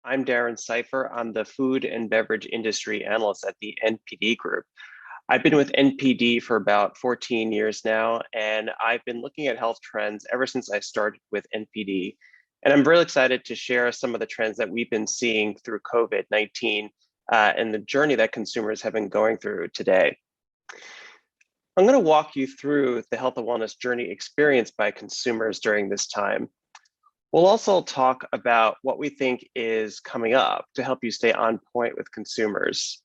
I'm Darren Seifer. I'm the food and beverage industry analyst at the NPD Group. I've been with NPD for about 14 years now, and I've been looking at health trends ever since I started with NPD. And I'm really excited to share some of the trends that we've been seeing through COVID-19 and the journey that consumers have been going through today. I'm going to walk you through the health and wellness journey experienced by consumers during this time. We'll also talk about what we think is coming up to help you stay on point with consumers.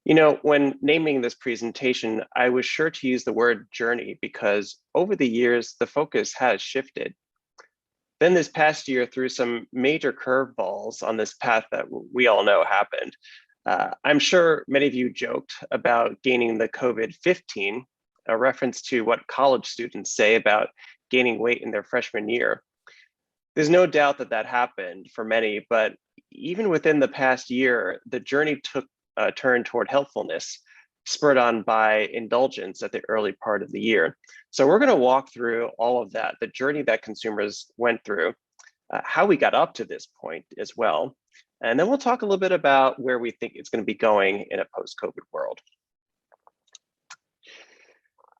You know, when naming this presentation, I was sure to use the word journey because over the years, the focus has shifted. Then this past year threw some major curveballs on this path that we all know happened. I'm sure many of you joked about gaining the COVID-15, a reference to what college students say about gaining weight in their freshman year. There's no doubt that that happened for many, but even within the past year, the journey took a turn toward helpfulness, spurred on by indulgence at the early part of the year. So we're going to walk through all of that, the journey that consumers went through, how we got up to this point as well. And then we'll talk a little bit about where we think it's going to be going in a post-COVID world.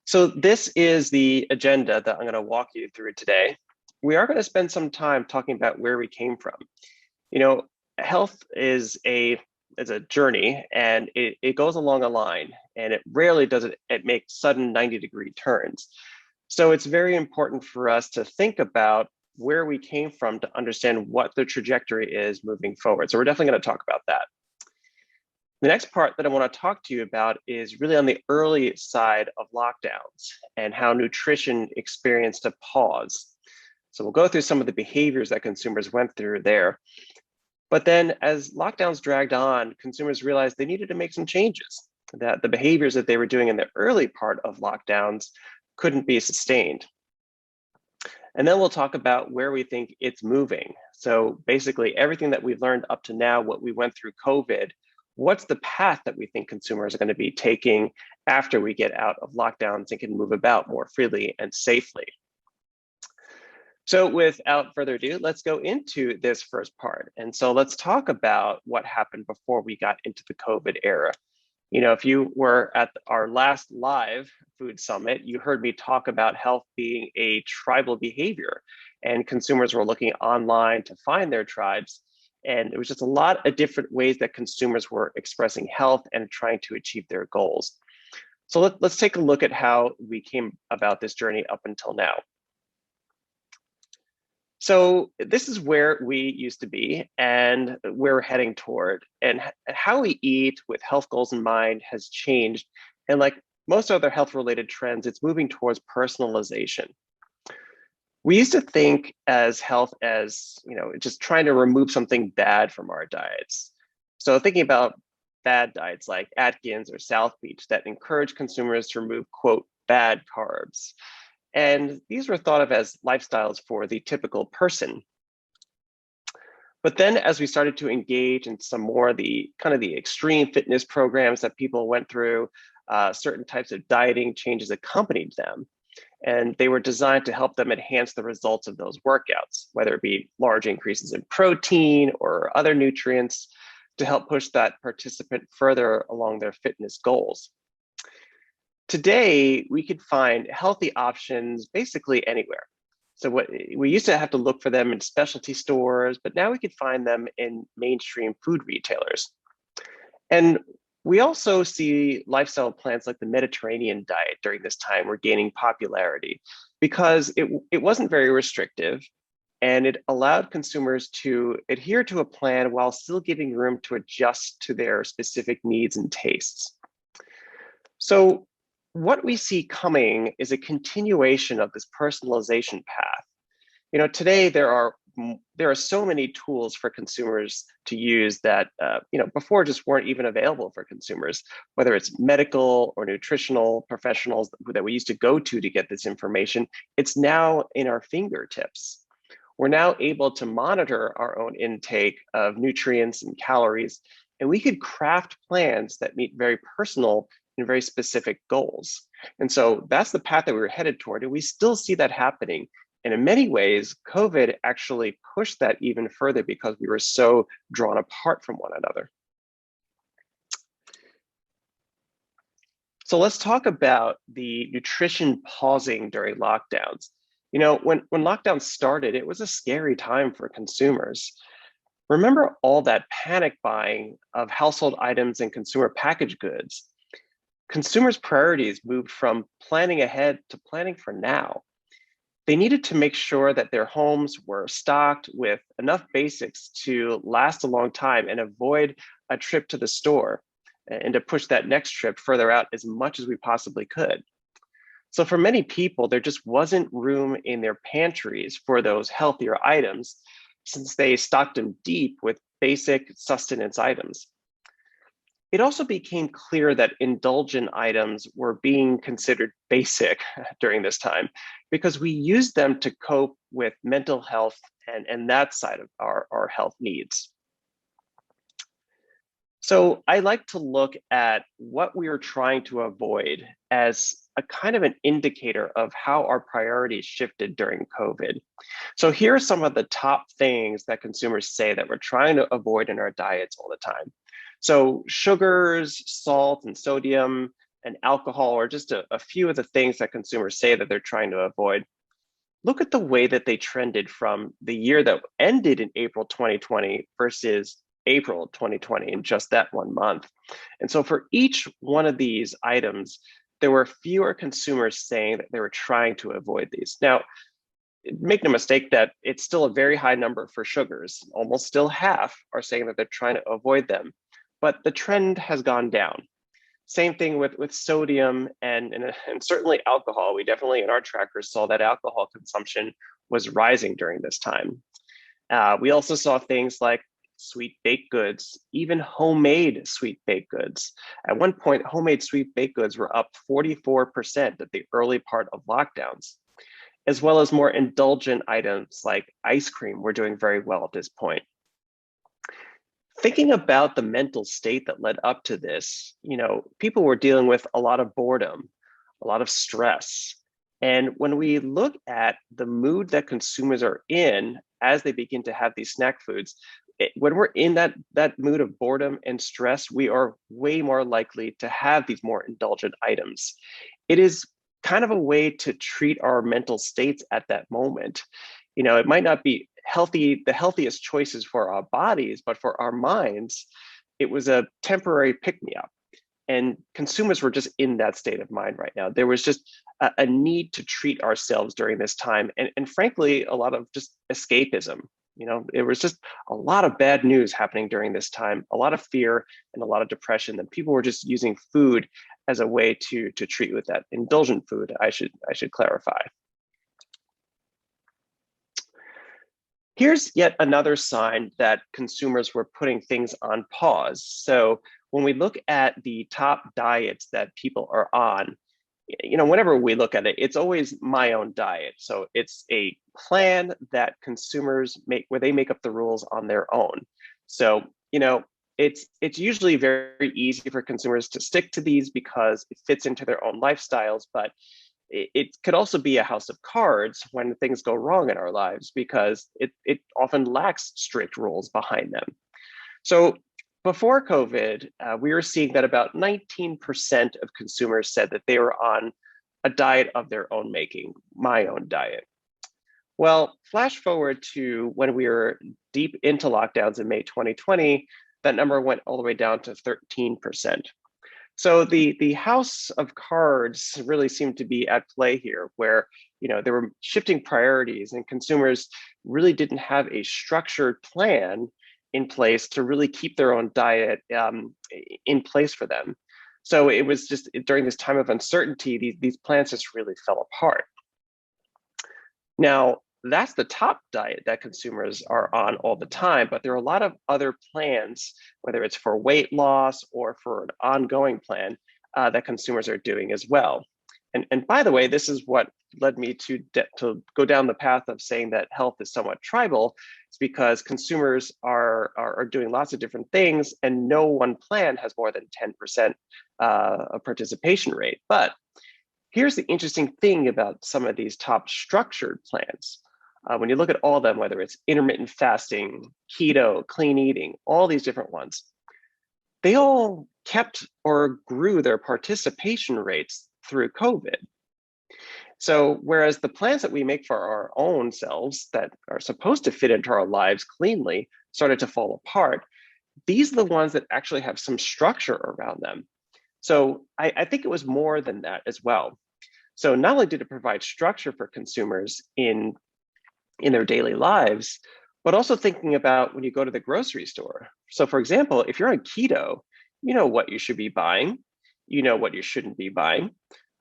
So this is the agenda that I'm going to walk you through today. We are going to spend some time talking about where we came from. You know, health is a journey, and it goes along a line, and it rarely does it make sudden 90-degree turns. So it's very important for us to think about where we came from to understand what the trajectory is moving forward. So we're definitely going to talk about that. The next part that I want to talk to you about is really on the early side of lockdowns and how nutrition experienced a pause. So we'll go through some of the behaviors that consumers went through there. But then as lockdowns dragged on, consumers realized they needed to make some changes, that the behaviors that they were doing in the early part of lockdowns couldn't be sustained. And then we'll talk about where we think it's moving. So basically everything that we've learned up to now, what we went through COVID, what's the path that we think consumers are going to be taking after we get out of lockdowns and can move about more freely and safely. So without further ado, let's go into this first part. And so let's talk about what happened before we got into the COVID era. You know, if you were at our last live food summit, you heard me talk about health being a tribal behavior, and consumers were looking online to find their tribes. And it was just a lot of different ways that consumers were expressing health and trying to achieve their goals. So let's take a look at how we came about this journey up until now. So this is where we used to be and where we're heading toward, and how we eat with health goals in mind has changed. And like most other health related trends, it's moving towards personalization. We used to think as health as, you know, just trying to remove something bad from our diets. So thinking about bad diets like Atkins or South Beach that encourage consumers to remove, quote, bad carbs. And these were thought of as lifestyles for the typical person. But then as we started to engage in some more of the kind of the extreme fitness programs that people went through, certain types of dieting changes accompanied them. And they were designed to help them enhance the results of those workouts, whether it be large increases in protein or other nutrients to help push that participant further along their fitness goals. Today, we could find healthy options basically anywhere. So what we used to have to look for them in specialty stores, but now we could find them in mainstream food retailers. And we also see lifestyle plans like the Mediterranean diet during this time were gaining popularity because it wasn't very restrictive, and it allowed consumers to adhere to a plan while still giving room to adjust to their specific needs and tastes. So what we see coming is a continuation of this personalization path. You know, today there are so many tools for consumers to use that you know, before just weren't even available for consumers, whether it's medical or nutritional professionals that we used to go to get this information. It's now in our fingertips. We're now able to monitor our own intake of nutrients and calories, and we could craft plans that meet very personal and very specific goals. And so that's the path that we were headed toward, and we still see that happening And in many ways, COVID actually pushed that even further because we were so drawn apart from one another. So let's talk about the nutrition pausing during lockdowns. When lockdowns started, it was a scary time for consumers. Remember all that panic buying of household items and consumer packaged goods. Consumers' priorities moved from planning ahead to planning for now. They needed to make sure that their homes were stocked with enough basics to last a long time and avoid a trip to the store and to push that next trip further out as much as we possibly could. So for many people, there just wasn't room in their pantries for those healthier items since they stocked them deep with basic sustenance items. It also became clear that indulgent items were being considered basic during this time because we used them to cope with mental health and that side of our health needs. So I like to look at what we are trying to avoid as a kind of an indicator of how our priorities shifted during COVID. So here are some of the top things that consumers say that we're trying to avoid in our diets all the time. So sugars, salt, and sodium, and alcohol are just a few of the things that consumers say that they're trying to avoid. Look at the way that they trended from the year that ended in April 2020 versus April 2020 in just that 1 month. And so for each one of these items, there were fewer consumers saying that they were trying to avoid these. Now, make no mistake that it's still a very high number for sugars. Almost still half are saying that they're trying to avoid them, but the trend has gone down. Same thing with sodium and certainly alcohol. We definitely in our trackers saw that alcohol consumption was rising during this time. We also saw things like sweet baked goods, even homemade sweet baked goods. At one point, homemade sweet baked goods were up 44% at the early part of lockdowns, as well as more indulgent items like ice cream were doing very well at this point. Thinking about the mental state that led up to this, people were dealing with a lot of boredom, a lot of stress. And when we look at the mood that consumers are in as they begin to have these snack foods, when we're in that mood of boredom and stress, we are way more likely to have these more indulgent items. It is kind of a way to treat our mental states at that moment. It might not be the healthiest choices for our bodies, but for our minds, it was a temporary pick-me-up. And consumers were just in that state of mind right now. There was just a need to treat ourselves during this time. And frankly, a lot of just escapism. It was just a lot of bad news happening during this time, a lot of fear and a lot of depression, that people were just using food as a way to treat with that. Indulgent food, I should clarify. Here's yet another sign that consumers were putting things on pause. So when we look at the top diets that people are on, whenever we look at it, it's always my own diet. So it's a plan that consumers make where they make up the rules on their own. So, it's usually very easy for consumers to stick to these because it fits into their own lifestyles, but it could also be a house of cards when things go wrong in our lives because it often lacks strict rules behind them. So before COVID, we were seeing that about 19% of consumers said that they were on a diet of their own making, my own diet. Well, flash forward to when we were deep into lockdowns in May 2020, that number went all the way down to 13%. So the house of cards really seemed to be at play here, where there were shifting priorities and consumers really didn't have a structured plan in place to really keep their own diet in place for them. So it was just during this time of uncertainty, these plans just really fell apart. Now, that's the top diet that consumers are on all the time, but there are a lot of other plans, whether it's for weight loss or for an ongoing plan that consumers are doing as well. And by the way, this is what led me to go down the path of saying that health is somewhat tribal. It's because consumers are doing lots of different things and no one plan has more than 10% of participation rate. But Here's the interesting thing about some of these top structured plans. When you look at all of them, whether it's intermittent fasting, keto, clean eating, all these different ones, they all kept or grew their participation rates through COVID. So whereas the plans that we make for our own selves that are supposed to fit into our lives cleanly started to fall apart, these are the ones that actually have some structure around them. So I think it was more than that as well. So not only did it provide structure for consumers in their daily lives, but also thinking about when you go to the grocery store. So for example, if you're on keto, you know what you should be buying, you know what you shouldn't be buying.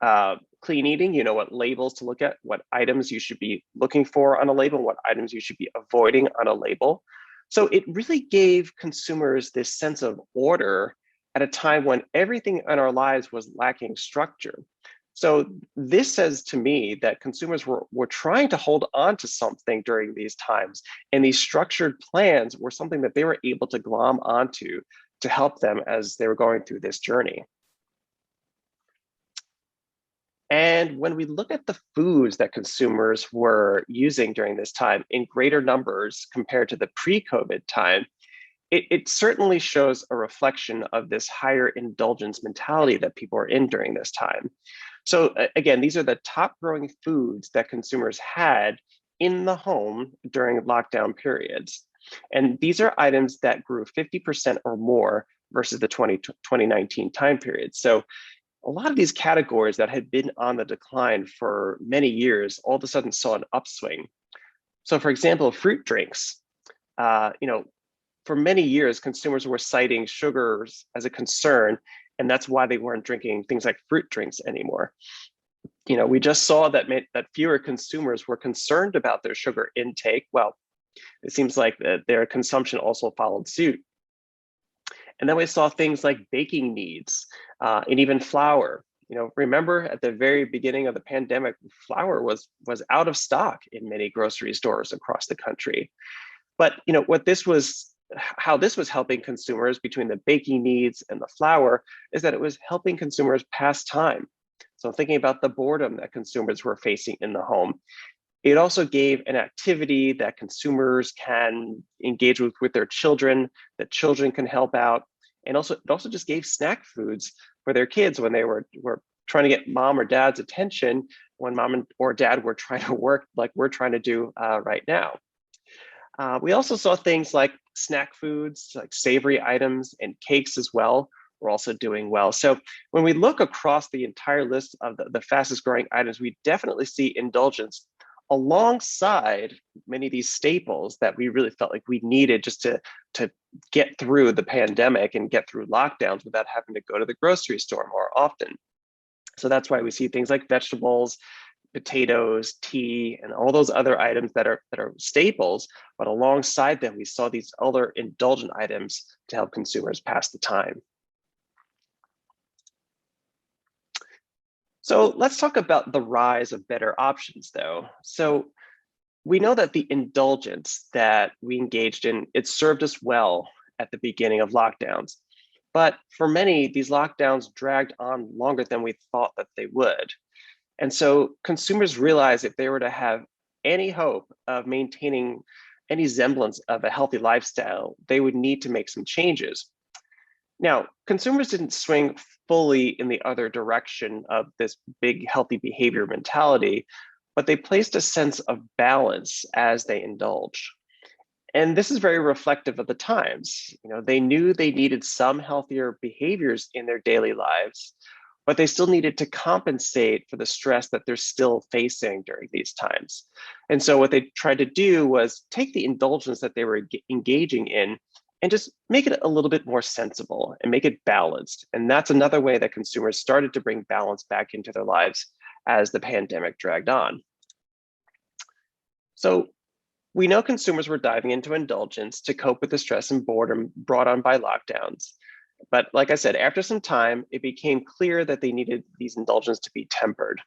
Clean eating, you know what labels to look at, what items you should be looking for on a label, what items you should be avoiding on a label. So it really gave consumers this sense of order at a time when everything in our lives was lacking structure. So this says to me that consumers were trying to hold on to something during these times, and these structured plans were something that they were able to glom onto to help them as they were going through this journey. And when we look at the foods that consumers were using during this time in greater numbers compared to the pre-COVID time, it certainly shows a reflection of this higher indulgence mentality that people are in during this time. So again, these are the top growing foods that consumers had in the home during lockdown periods. And these are items that grew 50% or more versus the 2019 time period. So a lot of these categories that had been on the decline for many years all of a sudden saw an upswing. So for example, fruit drinks, for many years, consumers were citing sugars as a concern, and that's why they weren't drinking things like fruit drinks anymore. We just saw that fewer consumers were concerned about their sugar intake. Well, it seems like their consumption also followed suit. And then we saw things like baking needs and even flour. Remember at the very beginning of the pandemic, flour was out of stock in many grocery stores across the country. But how this was helping consumers between the baking needs and the flour is that it was helping consumers pass time. So thinking about the boredom that consumers were facing in the home, it also gave an activity that consumers can engage with their children, that children can help out. And it also just gave snack foods for their kids when they were trying to get mom or dad's attention when mom or dad were trying to work like we're trying to do right now. We also saw things like snack foods, like savory items and cakes as well, were also doing well. So when we look across the entire list of the fastest growing items, we definitely see indulgence alongside many of these staples that we really felt like we needed just to get through the pandemic and get through lockdowns without having to go to the grocery store more often. So that's why we see things like vegetables, potatoes, tea, and all those other items that are staples, but alongside them, we saw these other indulgent items to help consumers pass the time. So let's talk about the rise of better options though. So we know that the indulgence that we engaged in, it served us well at the beginning of lockdowns. But for many, these lockdowns dragged on longer than we thought that they would. And so consumers realized if they were to have any hope of maintaining any semblance of a healthy lifestyle, they would need to make some changes. Now, consumers didn't swing fully in the other direction of this big healthy behavior mentality, but they placed a sense of balance as they indulge. And this is very reflective of the times. They knew they needed some healthier behaviors in their daily lives, but they still needed to compensate for the stress that they're still facing during these times. And so what they tried to do was take the indulgence that they were engaging in and just make it a little bit more sensible and make it balanced. And that's another way that consumers started to bring balance back into their lives as the pandemic dragged on. So we know consumers were diving into indulgence to cope with the stress and boredom brought on by lockdowns. But like I said, after some time, it became clear that they needed these indulgences to be tempered.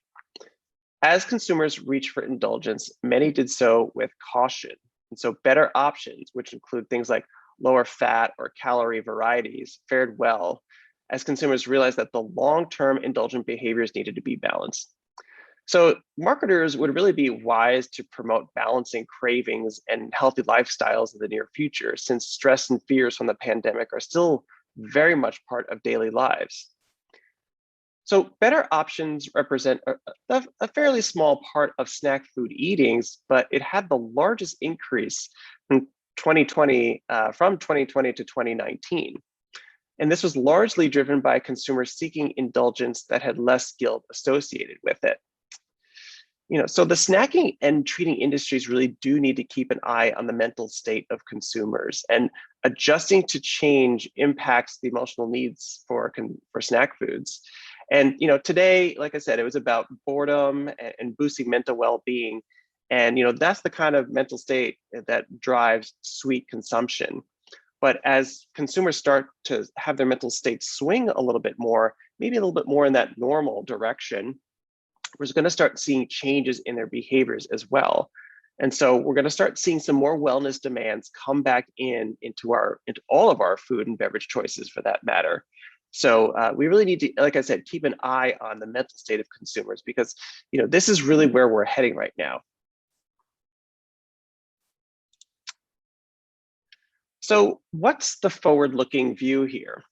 As consumers reached for indulgence, many did so with caution. And so better options, which include things like lower fat or calorie varieties, fared well as consumers realized that the long-term indulgent behaviors needed to be balanced. So marketers would really be wise to promote balancing cravings and healthy lifestyles in the near future, since stress and fears from the pandemic are still very much part of daily lives. So better options represent a fairly small part of snack food eatings, but it had the largest increase in 2020 from 2020 to 2019. And this was largely driven by consumers seeking indulgence that had less guilt associated with it. So the snacking and treating industries really do need to keep an eye on the mental state of consumers, and adjusting to change impacts the emotional needs for snack foods. And today, like I said, it was about boredom and boosting mental well-being. And that's the kind of mental state that drives sweet consumption. But as consumers start to have their mental state swing a little bit more, maybe a little bit more in that normal direction, we're going to start seeing changes in their behaviors as well. And so we're going to start seeing some more wellness demands come back into all of our food and beverage choices, for that matter. So we really need to, like I said, keep an eye on the mental state of consumers, because this is really where we're heading right now. So what's the forward-looking view here?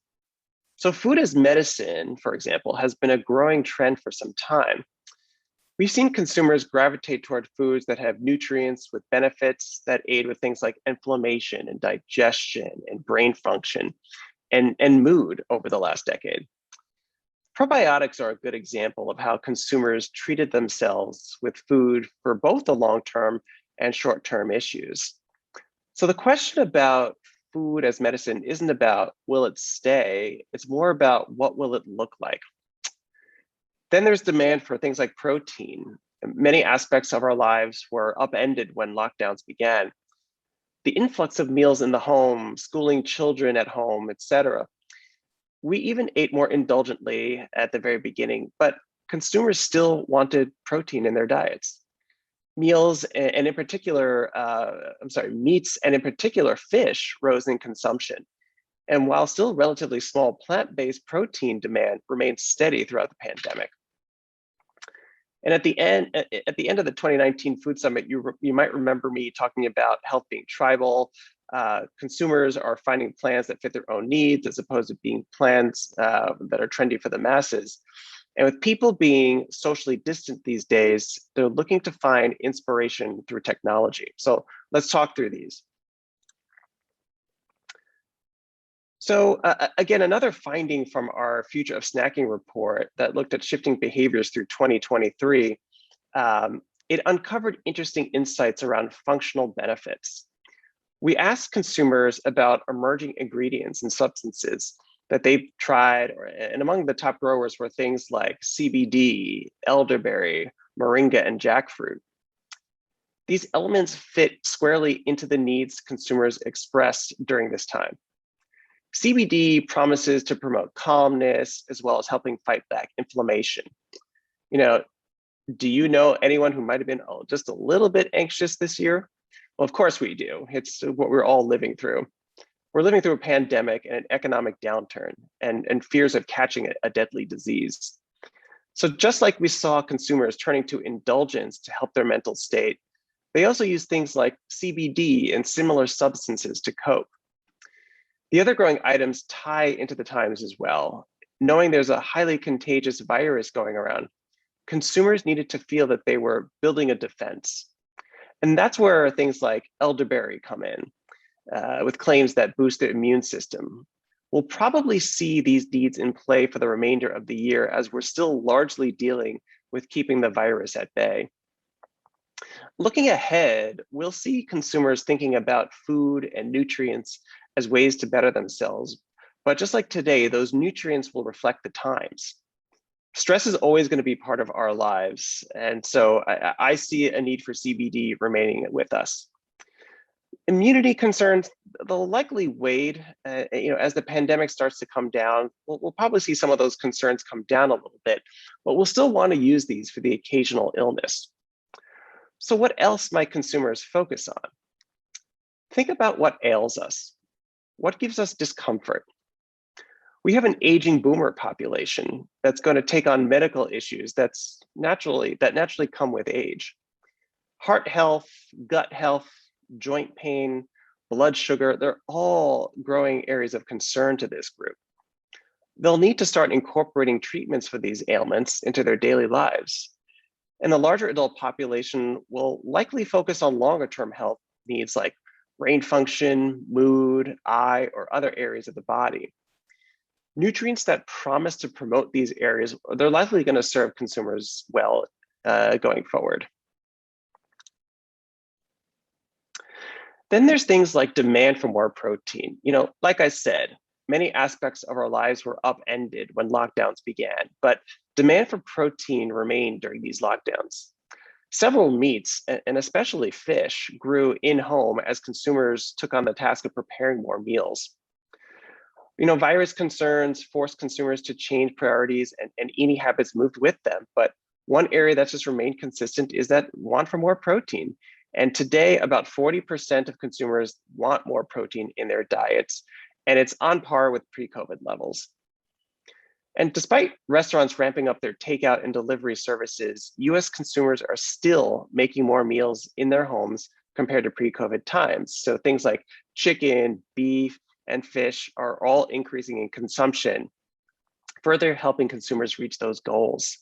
So food as medicine, for example, has been a growing trend for some time. We've seen consumers gravitate toward foods that have nutrients with benefits that aid with things like inflammation and digestion and brain function and mood over the last decade. Probiotics are a good example of how consumers treated themselves with food for both the long-term and short-term issues. So the question about food as medicine isn't about will it stay, it's more about what will it look like. Then there's demand for things like protein. Many aspects of our lives were upended when lockdowns began. The influx of meals in the home, schooling children at home, etc. We even ate more indulgently at the very beginning, but consumers still wanted protein in their diets. Meals, and in particular, meats, and in particular fish, rose in consumption. And while still relatively small, plant-based protein demand remained steady throughout the pandemic. And at the end of the 2019 Food Summit, you might remember me talking about health being tribal. Consumers are finding plans that fit their own needs, as opposed to being plans that are trendy for the masses. And with people being socially distant these days, they're looking to find inspiration through technology. So let's talk through these. So again, another finding from our Future of Snacking report that looked at shifting behaviors through 2023, it uncovered interesting insights around functional benefits. We asked consumers about emerging ingredients and substances that they've tried, and among the top growers were things like CBD, elderberry, moringa, and jackfruit. These elements fit squarely into the needs consumers expressed during this time. CBD promises to promote calmness, as well as helping fight back inflammation. Do you know anyone who might have been just a little bit anxious this year? Well, of course we do. It's what we're all living through. We're living through a pandemic and an economic downturn, and fears of catching a deadly disease. So just like we saw consumers turning to indulgence to help their mental state, they also use things like CBD and similar substances to cope. The other growing items tie into the times as well. Knowing there's a highly contagious virus going around, consumers needed to feel that they were building a defense. And that's where things like elderberry come in, with claims that boost the immune system. We'll probably see these deeds in play for the remainder of the year, as we're still largely dealing with keeping the virus at bay. Looking ahead, we'll see consumers thinking about food and nutrients as ways to better themselves. But just like today, those nutrients will reflect the times. Stress is always going to be part of our lives. And so I see a need for CBD remaining with us. Immunity concerns, they'll likely wade, as the pandemic starts to come down. We'll probably see some of those concerns come down a little bit, but we'll still want to use these for the occasional illness. So what else might consumers focus on? Think about what ails us. What gives us discomfort? We have an aging boomer population that's going to take on medical issues that's naturally come with age. Heart health, gut health, joint pain, blood sugar, they're all growing areas of concern to this group. They'll need to start incorporating treatments for these ailments into their daily lives. And the larger adult population will likely focus on longer term health needs like brain function, mood, eye, or other areas of the body. Nutrients that promise to promote these areas, they're likely going to serve consumers well going forward. Then there's things like demand for more protein. Like I said, many aspects of our lives were upended when lockdowns began, but demand for protein remained during these lockdowns. Several meats, and especially fish, grew in home as consumers took on the task of preparing more meals. Virus concerns forced consumers to change priorities and eating habits moved with them. But one area that's just remained consistent is that want for more protein. And today, about 40% of consumers want more protein in their diets, and it's on par with pre-COVID levels. And despite restaurants ramping up their takeout and delivery services, US consumers are still making more meals in their homes compared to pre-COVID times. So things like chicken, beef, and fish are all increasing in consumption, further helping consumers reach those goals.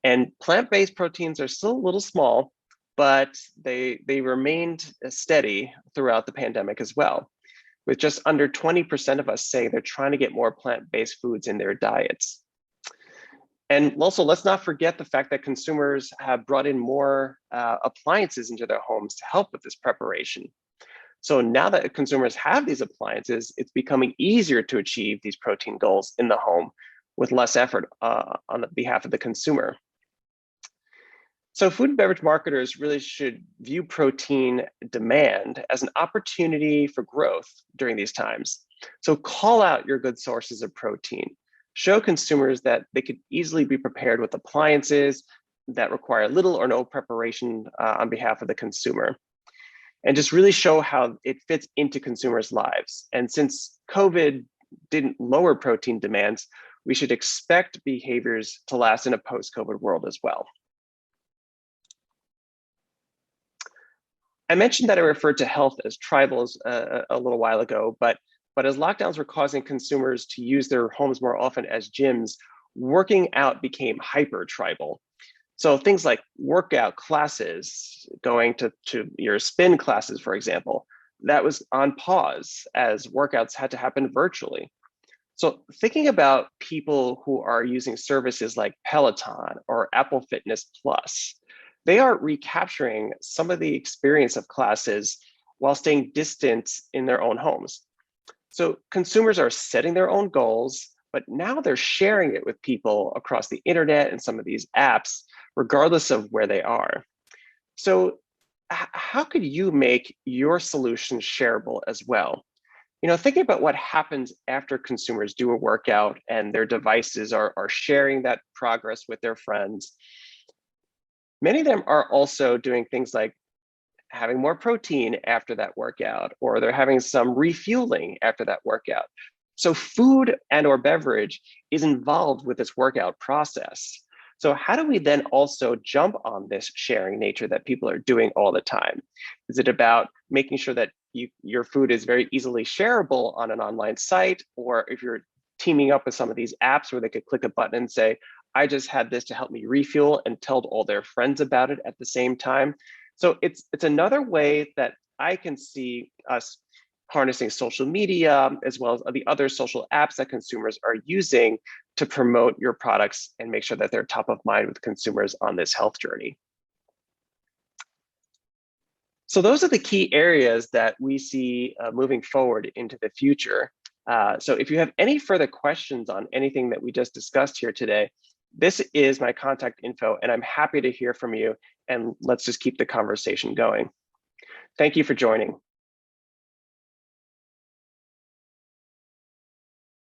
And plant-based proteins are still a little small, but they remained steady throughout the pandemic as well, with just under 20% of us saying they're trying to get more plant-based foods in their diets. And also, let's not forget the fact that consumers have brought in more appliances into their homes to help with this preparation. So now that consumers have these appliances, it's becoming easier to achieve these protein goals in the home with less effort on the behalf of the consumer. So food and beverage marketers really should view protein demand as an opportunity for growth during these times. So call out your good sources of protein. Show consumers that they could easily be prepared with appliances that require little or no preparation on behalf of the consumer. And just really show how it fits into consumers' lives. And since COVID didn't lower protein demands, we should expect behaviors to last in a post-COVID world as well. I mentioned that I referred to health as tribal a little while ago, but as lockdowns were causing consumers to use their homes more often as gyms, working out became hyper tribal. So things like workout classes, going to your spin classes, for example, that was on pause as workouts had to happen virtually. So thinking about people who are using services like Peloton or Apple Fitness Plus, they are recapturing some of the experience of classes while staying distant in their own homes. So consumers are setting their own goals, but now they're sharing it with people across the internet and some of these apps, regardless of where they are. So how could you make your solution shareable as well? Thinking about what happens after consumers do a workout and their devices are sharing that progress with their friends. Many of them are also doing things like having more protein after that workout, or they're having some refueling after that workout. So food and or beverage is involved with this workout process. So how do we then also jump on this sharing nature that people are doing all the time? Is it about making sure that your food is very easily shareable on an online site, or if you're teaming up with some of these apps where they could click a button and say, I just had this to help me refuel, and tell all their friends about it at the same time. So it's another way that I can see us harnessing social media as well as the other social apps that consumers are using to promote your products and make sure that they're top of mind with consumers on this health journey. So those are the key areas that we see moving forward into the future. So if you have any further questions on anything that we just discussed here today, this is my contact info, and I'm happy to hear from you, and let's just keep the conversation going. Thank you for joining.